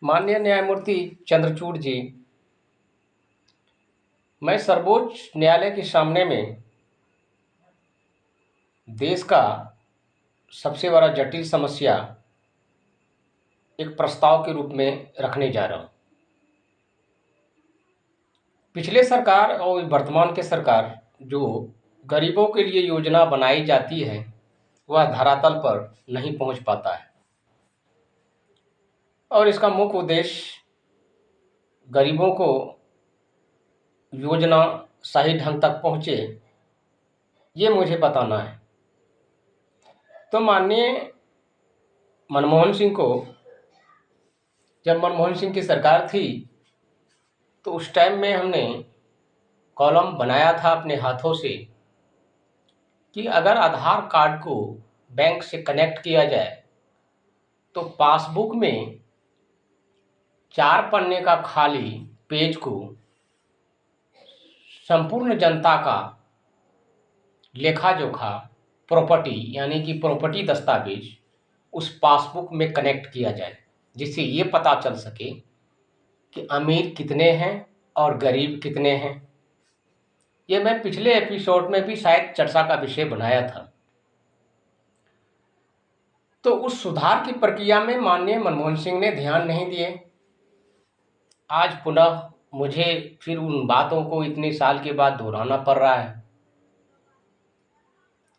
माननीय न्यायमूर्ति चंद्रचूड़ जी, मैं सर्वोच्च न्यायालय के सामने में देश का सबसे बड़ा जटिल समस्या एक प्रस्ताव के रूप में रखने जा रहा हूँ। पिछले सरकार और वर्तमान के सरकार जो गरीबों के लिए योजना बनाई जाती है वह धरातल पर नहीं पहुंच पाता है और इसका मुख्य उद्देश्य गरीबों को योजना सही ढंग तक पहुंचे, ये मुझे बताना है। तो माननीय मनमोहन सिंह को, जब मनमोहन सिंह की सरकार थी तो उस टाइम में हमने कॉलम बनाया था अपने हाथों से कि अगर आधार कार्ड को बैंक से कनेक्ट किया जाए तो पासबुक में 4 पन्ने का खाली पेज को संपूर्ण जनता का लेखा जोखा, प्रॉपर्टी यानी कि प्रॉपर्टी दस्तावेज उस पासबुक में कनेक्ट किया जाए, जिससे ये पता चल सके कि अमीर कितने हैं और गरीब कितने हैं। ये मैं पिछले एपिसोड में भी शायद चर्चा का विषय बनाया था। तो उस सुधार की प्रक्रिया में माननीय मनमोहन सिंह ने ध्यान नहीं दिए। आज पुनः मुझे फिर उन बातों को इतने साल के बाद दोहराना पड़ रहा है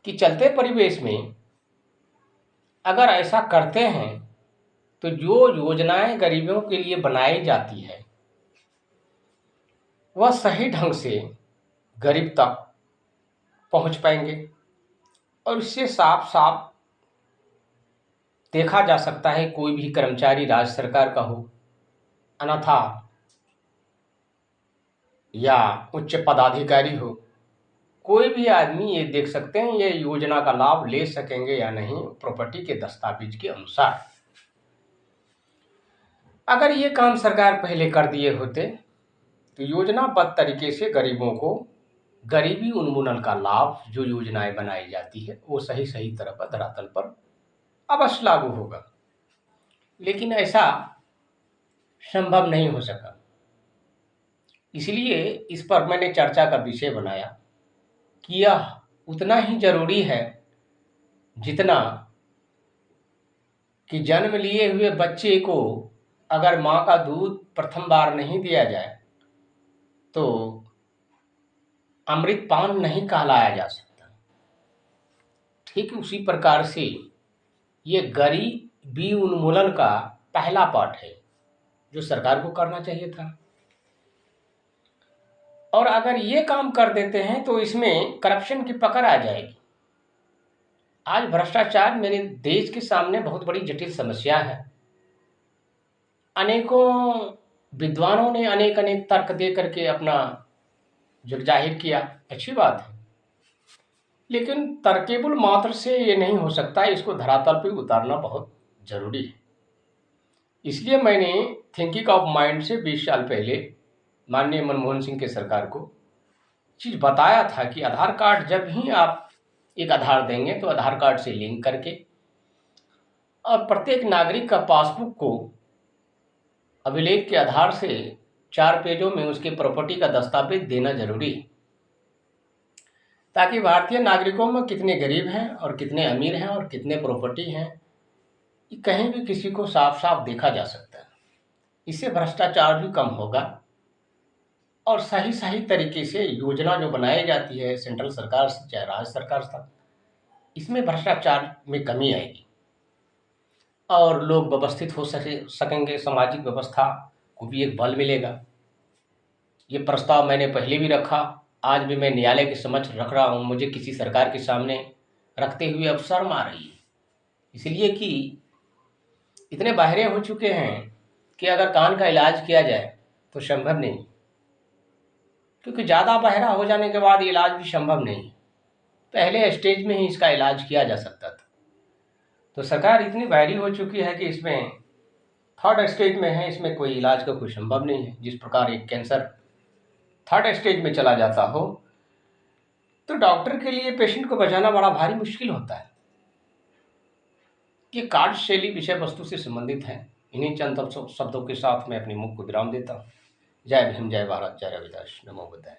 कि चलते परिवेश में अगर ऐसा करते हैं तो जो योजनाएं गरीबों के लिए बनाई जाती है वह सही ढंग से गरीब तक पहुंच पाएंगे और इससे साफ साफ देखा जा सकता है, कोई भी कर्मचारी राज्य सरकार का हो, अन्यथा या उच्च पदाधिकारी हो, कोई भी आदमी ये देख सकते हैं ये योजना का लाभ ले सकेंगे या नहीं प्रॉपर्टी के दस्तावेज के अनुसार। अगर ये काम सरकार पहले कर दिए होते तो योजनाबद्ध तरीके से गरीबों को गरीबी उन्मूलन का लाभ, जो योजनाएं बनाई जाती है वो सही सही तरह पर धरातल पर अवश्य लागू होगा। लेकिन ऐसा संभव नहीं हो सका, इसलिए इस पर मैंने चर्चा का विषय बनाया कि यह उतना ही जरूरी है जितना कि जन्म लिए हुए बच्चे को अगर माँ का दूध प्रथम बार नहीं दिया जाए तो अमृतपान नहीं कहलाया जा सकता। ठीक उसी प्रकार से ये गरीबी उन्मूलन का पहला पार्ट है जो सरकार को करना चाहिए था। और अगर ये काम कर देते हैं तो इसमें करप्शन की पकड़ आ जाएगी। आज भ्रष्टाचार मेरे देश के सामने बहुत बड़ी जटिल समस्या है। अनेकों विद्वानों ने अनेक अनेक तर्क दे करके अपना जग जाहिर किया, अच्छी बात है, लेकिन तर्केबल मात्र से ये नहीं हो सकता, इसको धरातल पे उतारना बहुत जरूरी है। इसलिए मैंने थिंकिंग ऑफ माइंड से 20 साल पहले माननीय मनमोहन सिंह के सरकार को चीज़ बताया था कि आधार कार्ड जब ही आप एक आधार देंगे तो आधार कार्ड से लिंक करके और प्रत्येक नागरिक का पासबुक को अभिलेख के आधार से 4 पेजों में उसके प्रॉपर्टी का दस्तावेज देना जरूरी है, ताकि भारतीय नागरिकों में कितने गरीब हैं और कितने अमीर हैं और कितने प्रॉपर्टी हैं ये कहीं भी किसी को साफ साफ देखा जा सकता है। इससे भ्रष्टाचार भी कम होगा और सही सही तरीके से योजना जो बनाई जाती है सेंट्रल सरकार से चाहे राज्य सरकार तक, इसमें भ्रष्टाचार में कमी आएगी और लोग व्यवस्थित हो सकेंगे, सामाजिक व्यवस्था को भी एक बल मिलेगा। ये प्रस्ताव मैंने पहले भी रखा, आज भी मैं न्यायालय के समक्ष रख रहा हूँ। मुझे किसी सरकार के सामने रखते हुए अब शर्म आ रही है, इसलिए कि इतने बहरे हो चुके हैं कि अगर कान का इलाज किया जाए तो संभव नहीं, क्योंकि ज़्यादा बहरा हो जाने के बाद इलाज भी संभव नहीं। पहले स्टेज में ही इसका इलाज किया जा सकता था। तो सरकार इतनी बहरी हो चुकी है कि इसमें 3rd स्टेज में है, इसमें कोई इलाज का कोई संभव नहीं है। जिस प्रकार एक कैंसर 3rd स्टेज में चला जाता हो तो डॉक्टर के लिए पेशेंट को बचाना बड़ा भारी मुश्किल होता है। ये कार्यशैली विषय वस्तु से संबंधित है। इन्हीं चंद शब्दों के साथ मैं अपने मुख को विराम देता हूँ। जय भीम, जय भारत, जय रविदास, नमो बुद्धाय।